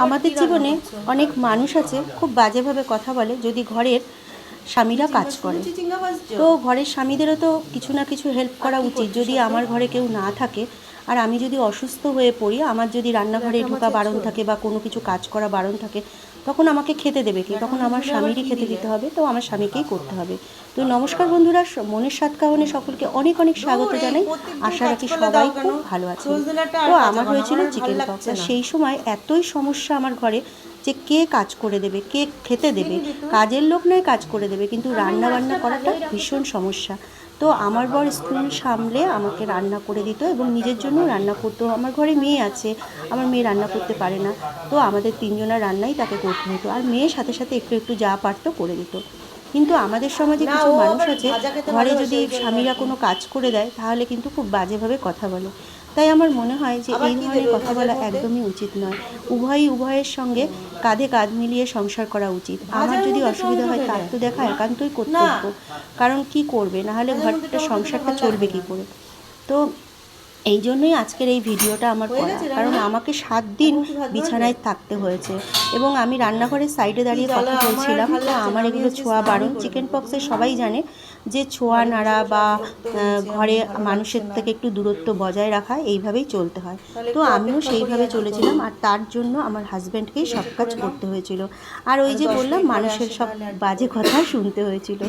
আমাদের জীবনে অনেক মানুষ আছে খুব বাজেভাবে কথা বলে যদি ঘরের স্বামীরা কাজ করে। তো ঘরের স্বামীদেরও তো কিছু না কিছু হেল্প করা উচিত। যদি আমার ঘরে কেউ না থাকে আর আমি যদি অসুস্থ হয়ে পড়ি, আমার যদি রান্নাঘরে ঢোকা বারণ থাকে বা কোনো কিছু কাজ করা বারণ থাকে, তখন আমাকে খেতে দেবে কে? তখন আমার স্বামীরই খেতে দিতে হবে, তো আমার স্বামীকেই করতে হবে। তো নমস্কার বন্ধুরা, মনের স্বাদ খাওয়ানে সকলকে অনেক অনেক স্বাগত জানাই। আশা রাখি সবাই খুব ভালো আছেন। তো আমার হয়েছিল চিকেন পক্স, আর সেই সময় এতই সমস্যা আমার ঘরে যে কে কাজ করে দেবে, কে খেতে দেবে। কাজের লোক নয় কাজ করে দেবে, কিন্তু রান্না বান্না করাটা ভীষণ সমস্যা। তো আমার বর স্কুল সামলে আমাকে রান্না করে দিত এবং নিজের জন্য রান্না করতো। আমার ঘরে মেয়ে আছে, আমার মেয়ে রান্না করতে পারে না, তো আমাদের তিনজনের রান্নাই তাকে করতে হতো। আর মেয়ের সাথে সাথে একটু একটু যা পারতো করে দিত। কিন্তু আমাদের সমাজে কিছু মানুষ আছে, ঘরে যদি স্বামীরা কোনো কাজ করে দেয় তাহলে কিন্তু খুব বাজেভাবে কথা বলে। তাই আমার মনে হয় যে এই ধরনের কথা বলা একদমই উচিত নয়। উভয়ের সঙ্গে কাঁধে কাঁধ মিলিয়ে সংসার করা উচিত। আমার যদি অসুবিধা হয় তার তো দেখা একান্তই কর্তব্য, কারণ কি করবে, নাহলে ঘরটা সংসারটা চলবে কি করে। তো এই জন্যই আজকের এই ভিডিওটা আমার করা, কারণ আমাকে 7 দিন বিছানায় থাকতে হয়েছে এবং আমি রান্নাঘরের সাইডে দাঁড়িয়ে কথা বলছিলাম। তো আমার এগুলো ছোঁয়া বারণ। চিকেন পক্সে সবাই জানে যে ছোঁয়া নাড়া বা ঘরে মানুষের থেকে একটু দূরত্ব বজায় রাখা, এইভাবেই চলতে হয়। তো আমিও সেইভাবে চলেছিলাম, আর তার জন্য আমার হাজব্যান্ডকেই সব কাজ করতে হয়েছিল। আর ওই যে বললাম, মানুষের সব বাজে কথা শুনতে হয়েছিল।